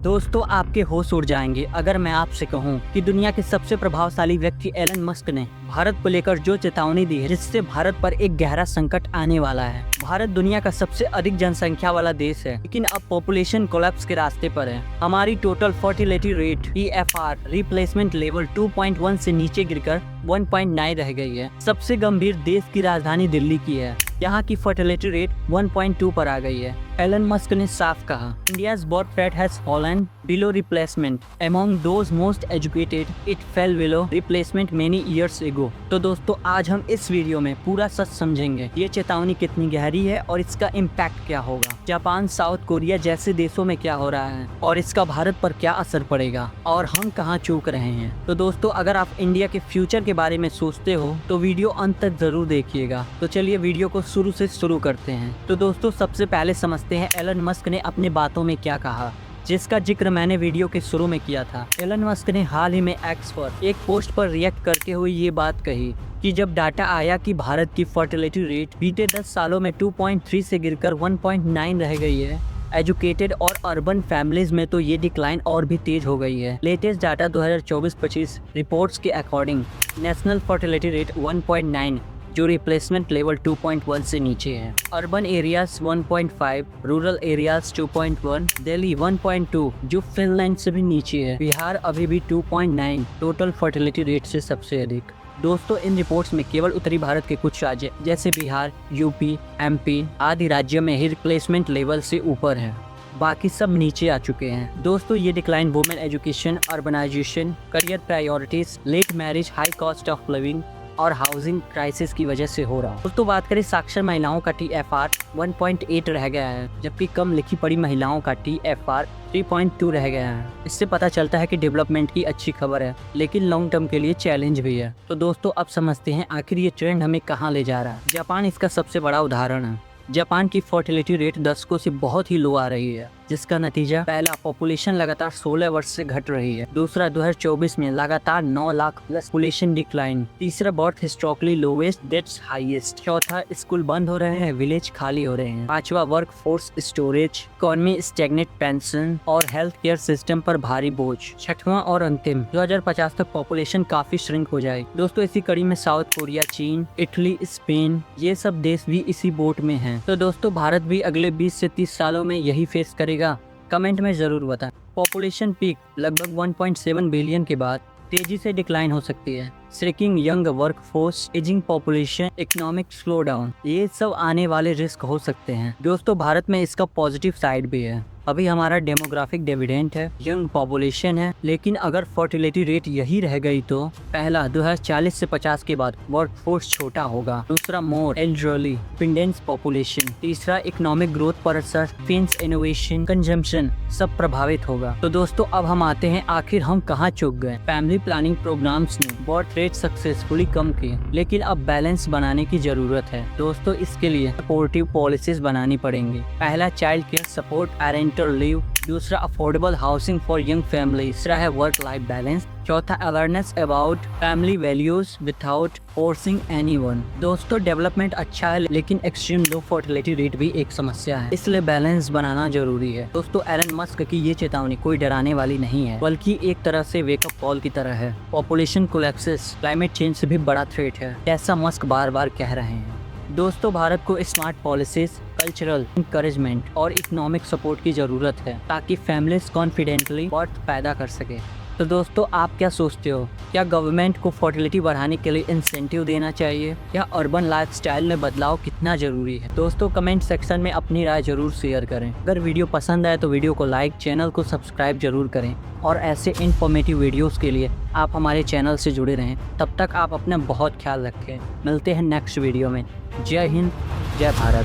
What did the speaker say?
दोस्तों आपके होश उड़ जाएंगे अगर मैं आपसे कहूं कि दुनिया के सबसे प्रभावशाली व्यक्ति एलन मस्क ने भारत को लेकर जो चेतावनी दी है, जिससे भारत पर एक गहरा संकट आने वाला है। भारत दुनिया का सबसे अधिक जनसंख्या वाला देश है, लेकिन अब पॉपुलेशन कोलैप्स के रास्ते पर है। हमारी total fertility rate TFR replacement level 2.1 से नीचे गिरकर 1.9 रह गई है। सबसे गंभीर देश की राजधानी दिल्ली की है, यहाँ की फर्टिलिटी रेट 1.2 पर आ गई है। एलन मस्क ने साफ कहा, India's birth rate has fallen below replacement among those most educated, it fail below replacement many years ago. तो दोस्तों आज हम इस वीडियो में पूरा सच समझेंगे, ये चेतावनी कितनी गहरी है और इसका इम्पैक्ट क्या होगा, जापान, साउथ कोरिया जैसे देशों में क्या हो रहा है और इसका भारत पर क्या असर पड़ेगा और हम कहाँ चूक रहे हैं। तो दोस्तों अगर आप इंडिया के फ्यूचर के बारे में सोचते हो तो वीडियो अंत तक जरूर देखिएगा। तो चलिए वीडियो को शुरू से शुरू करते हैं। तो दोस्तों सबसे पहले समझते हैं एलन मस्क ने अपने बातों में क्या कहा, जिसका जिक्र मैंने वीडियो के शुरू में किया था। एलन मस्क ने हाल ही में एक्स पर एक पोस्ट पर रिएक्ट करते हुए ये बात कही कि जब डाटा आया कि भारत की फर्टिलिटी रेट बीते 10 सालों में 2.3 से गिरकर 1.9 रह गई है, एजुकेटेड और अर्बन फैमिलीज में तो ये डिक्लाइन और भी तेज हो गई है। लेटेस्ट डाटा 2024-25 रिपोर्ट्स के अकॉर्डिंग नेशनल फर्टिलिटी रेट 1.9 जो रिप्लेसमेंट लेवल 2.1 से नीचे है। Urban areas 1.5, rural areas 2.1, Delhi 1.2 जो फिनलैंड से भी नीचे है। बिहार अभी भी 2.9 टोटल फर्टिलिटी रेट से सबसे अधिक। दोस्तों इन रिपोर्ट्स में केवल उत्तरी भारत के कुछ राज्य जैसे बिहार, यूपी, MP आदि राज्यों में ही रिप्लेसमेंट लेवल से ऊपर है, बाकी सब नीचे आ चुके हैं। दोस्तों ये decline women education, urbanisation, career priorities, late marriage, high cost of living और हाउसिंग क्राइसिस की वजह से हो रहा है। दोस्तों बात करें साक्षर महिलाओं का TFR 1.8 रह गया है, जबकि कम लिखी पढ़ी महिलाओं का TFR 3.2 रह गया है। इससे पता चलता है कि डेवलपमेंट की अच्छी खबर है, लेकिन लॉन्ग टर्म के लिए चैलेंज भी है। तो दोस्तों अब समझते हैं आखिर ये ट्रेंड हमें कहाँ ले जा रहा है। जापान इसका सबसे बड़ा उदाहरण है। जापान की फर्टिलिटी रेट दशकों से बहुत ही लो आ रही है, जिसका नतीजा पहला पॉपुलेशन लगातार 16 वर्ष से घट रही है। दूसरा 2024 में लगातार 9 लाख प्लस पॉपुलेशन डिक्लाइन। तीसरा birth historically lowest, deaths highest. चौथा स्कूल बंद हो रहे हैं, विलेज खाली हो रहे हैं। पांचवा work force storage, economy stagnate, pension और हेल्थ केयर सिस्टम पर भारी बोझ। छठवां और अंतिम 2050 तक पॉपुलेशन काफी श्रिंक हो जाएगी। दोस्तों इसी कड़ी में साउथ कोरिया, चीन, इटली, स्पेन ये सब देश भी इसी बोट में हैं। तो दोस्तों भारत भी अगले 20 से 30 सालों में यही फेस करेगा? कमेंट में जरूर बताएं। पॉपुलेशन पीक लगभग 1.7 बिलियन के बाद तेजी से डिक्लाइन हो सकती है। Shrinking young workforce, ageing population, economic slow down, ये सब आने वाले रिस्क हो सकते हैं। दोस्तों भारत में इसका पॉजिटिव साइड भी है। अभी हमारा डेमोग्राफिक डिविडेंड है, यंग पॉपुलेशन है, लेकिन अगर फर्टिलिटी रेट यही रह गई तो पहला 2040 से 50 के बाद वर्कफोर्स छोटा होगा। दूसरा मोर एल्डरली डिपेंडेंस पॉपुलेशन। तीसरा इकोनॉमिक ग्रोथ पर असर, डिफेंस, इनोवेशन, कंजम्पशन सब प्रभावित होगा। तो दोस्तों अब हम आते हैं आखिर हम कहाँ चूक गए। फैमिली प्लानिंग प्रोग्राम्स ने बर्थ रेट सक्सेसफुली कम किए, लेकिन अब बैलेंस बनाने की जरूरत है। दोस्तों इसके लिए सपोर्टिव पॉलिसीज बनानी पड़ेंगी। पहला child care support, parental leave. दूसरा affordable housing for young family. तीसरा है वर्क लाइफ बैलेंस। चौथा awareness about family values without forcing anyone. दोस्तों डेवलपमेंट अच्छा है, लेकिन एक्सट्रीम लो फर्टिलिटी रेट भी एक समस्या है, इसलिए बैलेंस बनाना जरूरी है। दोस्तों एलन मस्क की ये चेतावनी कोई डराने वाली नहीं है, बल्कि एक तरह से वेकअप कॉल की तरह है। पॉपुलेशन कोलैप्स क्लाइमेट चेंज से भी बड़ा थ्रेट है, ऐसा मस्क बार बार कह रहे हैं। दोस्तों भारत को स्मार्ट पॉलिसीज, कल्चरल इंकरेजमेंट और इकोनॉमिक सपोर्ट की जरूरत है, ताकि फैमिलीज कॉन्फिडेंटली बर्थ पैदा कर सके। तो दोस्तों आप क्या सोचते हो, क्या गवर्नमेंट को फर्टिलिटी बढ़ाने के लिए इंसेंटिव देना चाहिए, या अर्बन लाइफस्टाइल में बदलाव कितना जरूरी है? दोस्तों कमेंट सेक्शन में अपनी राय जरूर शेयर करें। अगर वीडियो पसंद आए तो वीडियो को लाइक, चैनल को सब्सक्राइब जरूर करें और ऐसे इन्फॉर्मेटिव वीडियोस के लिए आप हमारे चैनल से जुड़े रहें। तब तक आप अपना बहुत ख्याल रखें। मिलते हैं नेक्स्ट वीडियो में। जय हिंद, जय भारत।